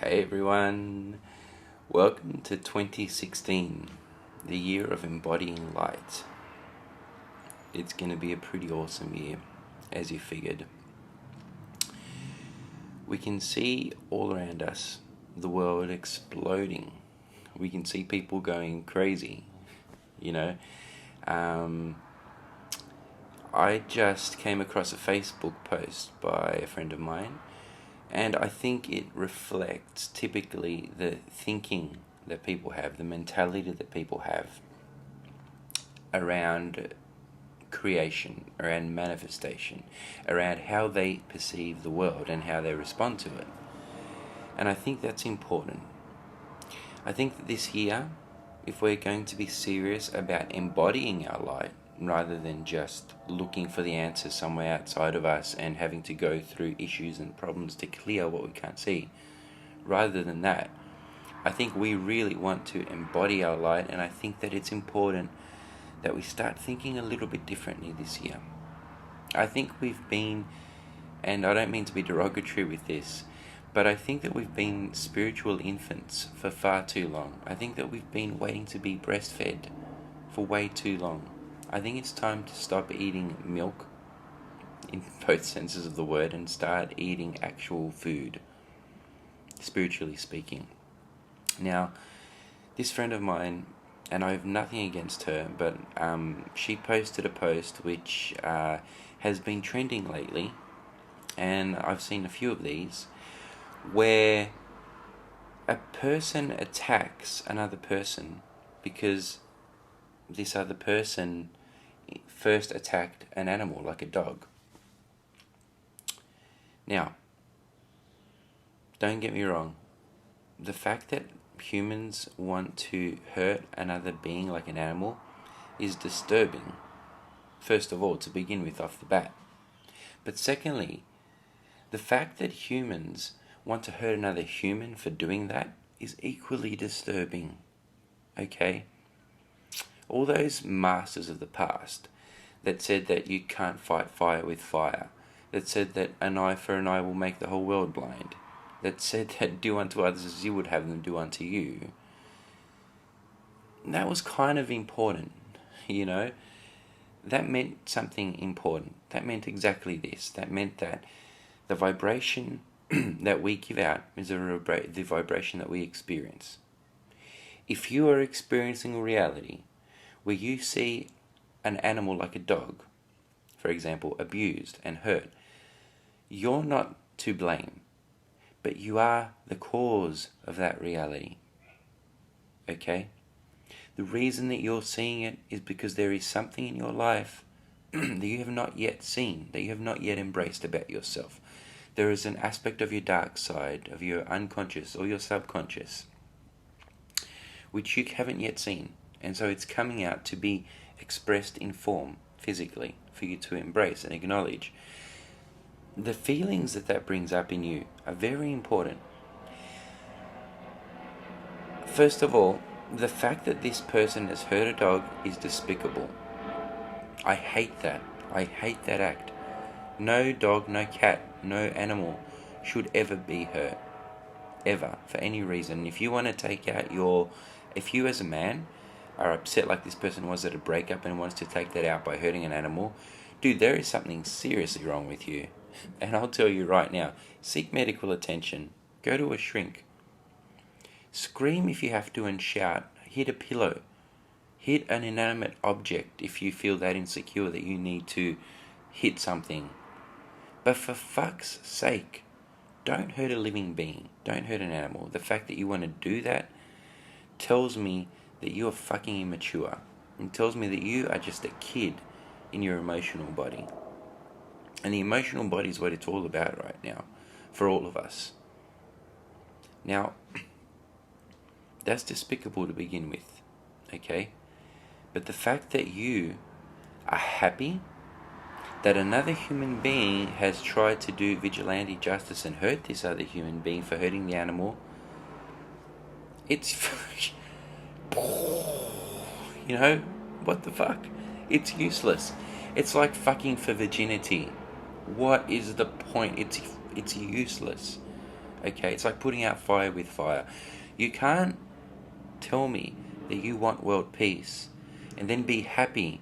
Hey everyone, welcome to 2016, the year of embodying light. It's going to be a pretty awesome year, as you figured. We can see all around us the world exploding. We can see people going crazy, you know. I just came across a Facebook post by a friend of mine, and I think it reflects typically the thinking that people have, the mentality that people have around creation, around manifestation, around how they perceive the world and how they respond to it. And I think that's important. I think that this year, if we're going to be serious about embodying our light, rather than just looking for the answer somewhere outside of us and having to go through issues and problems to clear what we can't see, rather than that, I think we really want to embody our light, and I think that it's important that we start thinking a little bit differently this year. I think we've been, and I don't mean to be derogatory with this, but I think that we've been spiritual infants for far too long. I think that we've been waiting to be breastfed for way too long. I think it's time to stop eating milk, in both senses of the word, and start eating actual food, spiritually speaking. Now, this friend of mine, and I have nothing against her, but she posted a post which has been trending lately, and I've seen a few of these, where a person attacks another person because this other person first attacked an animal, like a dog. Now, don't get me wrong, the fact that humans want to hurt another being like an animal is disturbing, first of all, to begin with off the bat. But secondly, the fact that humans want to hurt another human for doing that is equally disturbing, okay? All those masters of the past that said that you can't fight fire with fire, that said that an eye for an eye will make the whole world blind, that said that do unto others as you would have them do unto you, that was kind of important, you know? That meant something important. That meant exactly this. That meant that the vibration that we give out is the vibration that we experience. If you are experiencing a reality where you see an animal like a dog, for example, abused and hurt, you're not to blame, but you are the cause of that reality. Okay? The reason that you're seeing it is because there is something in your life that you have not yet seen, that you have not yet embraced about yourself. There is an aspect of your dark side, of your unconscious or your subconscious, which you haven't yet seen. And so it's coming out to be expressed in form, physically, for you to embrace and acknowledge. The feelings that brings up in you are very important. First of all, the fact that this person has hurt a dog is despicable. I hate that. I hate that act. No dog, no cat, no animal should ever be hurt. Ever. For any reason. If you want to take out if you as a man are upset like this person was at a breakup and wants to take that out by hurting an animal, dude, there is something seriously wrong with you. And I'll tell you right now, seek medical attention. Go to a shrink. Scream if you have to and shout. Hit a pillow. Hit an inanimate object if you feel that insecure that you need to hit something. But for fuck's sake, don't hurt a living being. Don't hurt an animal. The fact that you want to do that tells me that you are fucking immature. It tells me that you are just a kid in your emotional body. And the emotional body is what it's all about right now, for all of us. Now, that's despicable to begin with, okay? But the fact that you are happy that another human being has tried to do vigilante justice and hurt this other human being for hurting the animal, it's... you know, what the fuck? It's useless. It's like fucking for virginity. What is the point? It's useless. Okay, it's like putting out fire with fire. You can't tell me that you want world peace and then be happy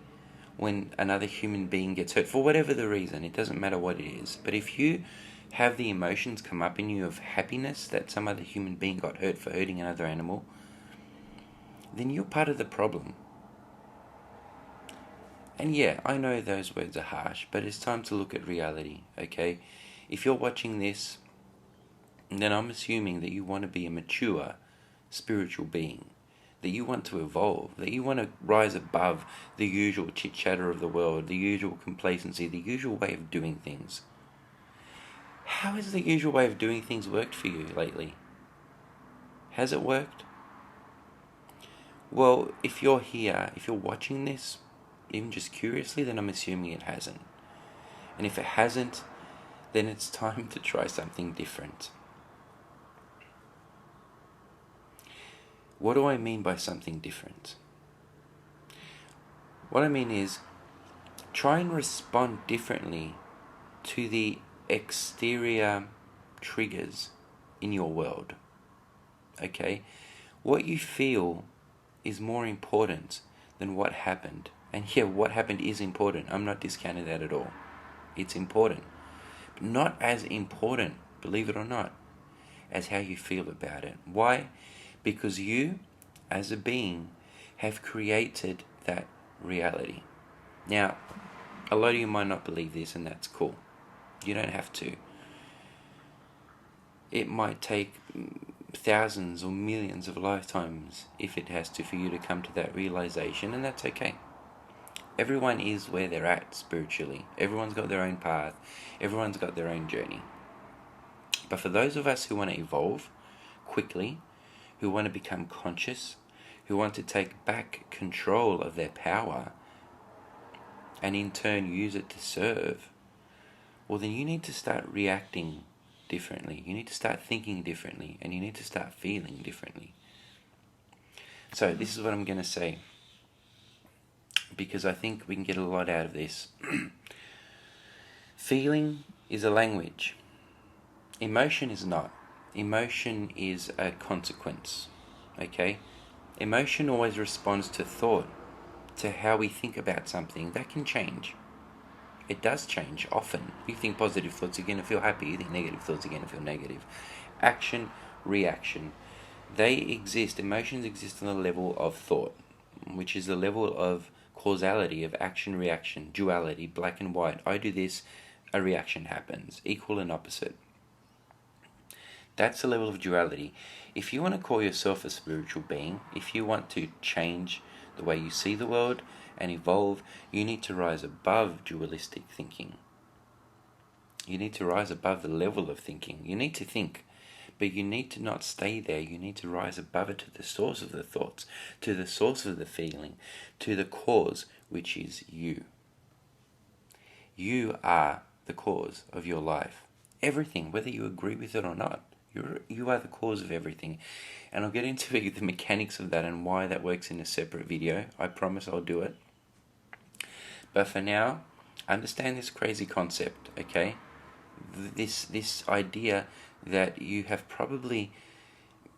when another human being gets hurt for whatever the reason. It doesn't matter what it is. But if you have the emotions come up in you of happiness that some other human being got hurt for hurting another animal, then you're part of the problem. And yeah, I know those words are harsh, but it's time to look at reality, okay? If you're watching this, then I'm assuming that you want to be a mature spiritual being, that you want to evolve, that you want to rise above the usual chit-chatter of the world, the usual complacency, the usual way of doing things. How has the usual way of doing things worked for you lately? Has it worked? Well, if you're here, if you're watching this, even just curiously, then I'm assuming it hasn't. And if it hasn't, then it's time to try something different. What do I mean by something different? What I mean is, try and respond differently to the exterior triggers in your world. Okay? What you feel is more important than what happened. And yeah, what happened is important. I'm not discounting that at all. It's important. But not as important, believe it or not, as how you feel about it. Why? Because you, as a being, have created that reality. Now, a lot of you might not believe this, and that's cool. You don't have to. It might take thousands or millions of lifetimes, if it has to, for you to come to that realization, and that's okay. Everyone is where they're at spiritually. Everyone's got their own path. Everyone's got their own journey. But for those of us who want to evolve quickly, who want to become conscious, who want to take back control of their power, and in turn use it to serve, well, then you need to start reacting differently. You need to start thinking differently, and you need to start feeling differently. So this is what I'm going to say, because I think we can get a lot out of this. Feeling is a language. Emotion is not. Emotion is a consequence. Okay? Emotion always responds to thought, to how we think about something. That can change. It does change often. You think positive thoughts, you're going to feel happy. You think negative thoughts, you're going to feel negative. Action, reaction. They exist. Emotions exist on the level of thought, which is the level of causality of action, reaction, duality, black and white. I do this, a reaction happens. Equal and opposite. That's the level of duality. If you want to call yourself a spiritual being, if you want to change the way you see the world and evolve, you need to rise above dualistic thinking. You need to rise above the level of thinking. You need to think, but you need to not stay there. You need to rise above it to the source of the thoughts, to the source of the feeling, to the cause, which is you. You are the cause of your life. Everything, whether you agree with it or not. You are the cause of everything. And I'll get into the mechanics of that and why that works in a separate video. I promise I'll do it. But for now, understand this crazy concept, okay? This idea that you have probably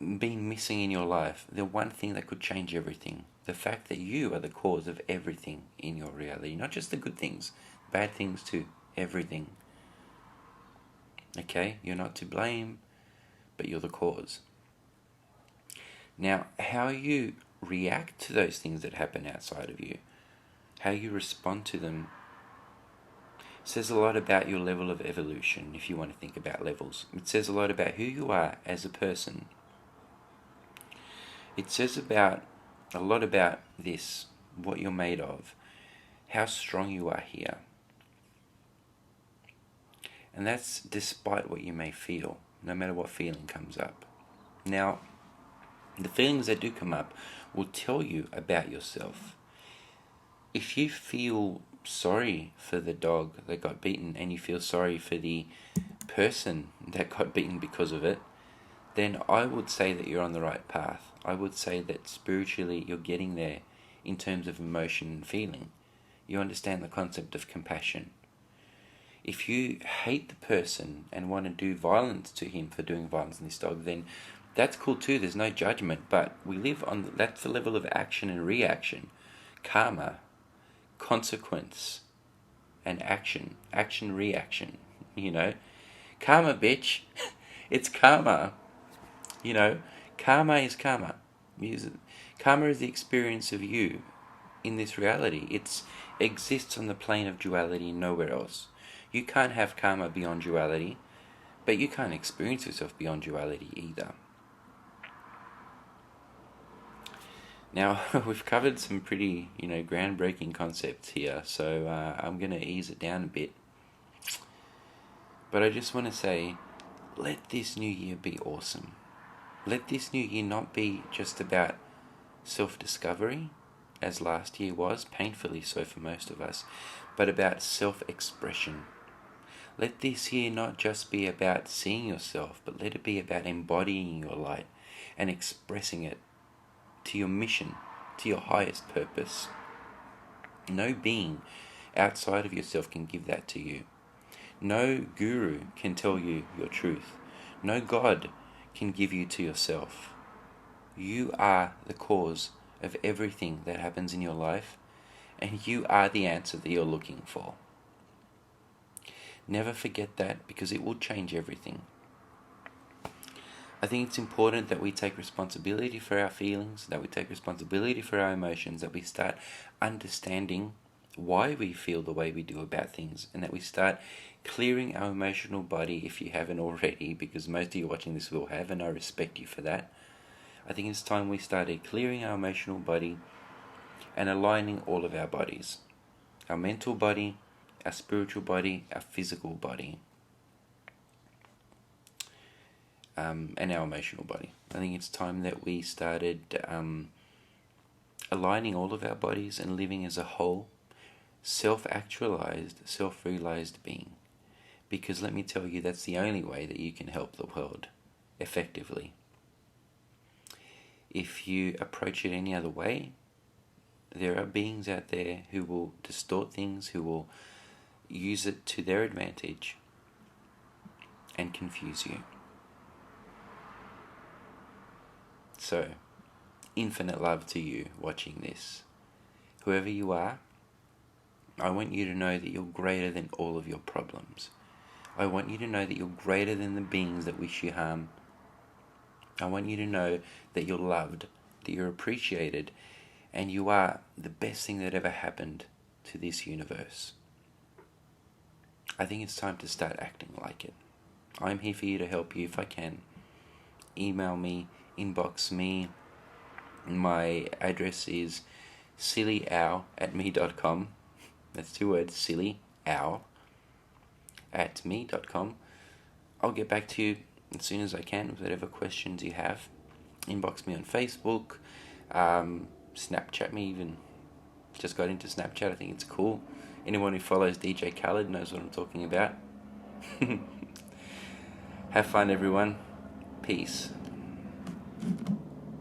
been missing in your life. The one thing that could change everything. The fact that you are the cause of everything in your reality. Not just the good things, bad things too. Everything. Okay? You're not to blame, but you're the cause. Now, how you react to those things that happen outside of you, how you respond to them, says a lot about your level of evolution, if you want to think about levels. It says a lot about who you are as a person. It says a lot about this, what you're made of, how strong you are here. And that's despite what you may feel, no matter what feeling comes up. Now, the feelings that do come up will tell you about yourself. If you feel sorry for the dog that got beaten and you feel sorry for the person that got beaten because of it, then I would say that you're on the right path. I would say that spiritually you're getting there in terms of emotion and feeling. You understand the concept of compassion. If you hate the person and want to do violence to him for doing violence on this dog, then that's cool too. There's no judgment, but we live on, that's the level of action and reaction, karma, consequence, and action, reaction, karma, bitch. It's karma, karma is karma. Karma is the experience of you in this reality. It exists on the plane of duality and nowhere else. You can't have karma beyond duality, but you can't experience yourself beyond duality either. Now, we've covered some pretty, groundbreaking concepts here, so I'm going to ease it down a bit. But I just want to say, let this new year be awesome. Let this new year not be just about self-discovery, as last year was, painfully so for most of us, but about self-expression. Let this year not just be about seeing yourself, but let it be about embodying your light and expressing it to your mission, to your highest purpose. No being outside of yourself can give that to you. No guru can tell you your truth. No God can give you to yourself. You are the cause of everything that happens in your life, and you are the answer that you're looking for. Never forget that, because it will change everything. I think it's important that we take responsibility for our feelings, that we take responsibility for our emotions, that we start understanding why we feel the way we do about things, and that we start clearing our emotional body, if you haven't already, because most of you watching this will have, and I respect you for that. I think it's time we started clearing our emotional body and aligning all of our bodies. Our mental body, our spiritual body, our physical body, and our emotional body. I think it's time that we started aligning all of our bodies and living as a whole, self-actualized, self-realized being. Because let me tell you, that's the only way that you can help the world effectively. If you approach it any other way, there are beings out there who will distort things, who will use it to their advantage and confuse you. So, infinite love to you watching this. Whoever you are, I want you to know that you're greater than all of your problems. I want you to know that you're greater than the beings that wish you harm. I want you to know that you're loved, that you're appreciated, and you are the best thing that ever happened to this universe. I think it's time to start acting like it. I'm here for you to help you if I can. Email me, inbox me. My address is sillyow@me.com. That's 2 words, sillyow@me.com. I'll get back to you as soon as I can with whatever questions you have. Inbox me on Facebook, Snapchat me even. Just got into Snapchat, I think it's cool. Anyone who follows DJ Khaled knows what I'm talking about. Have fun, everyone. Peace.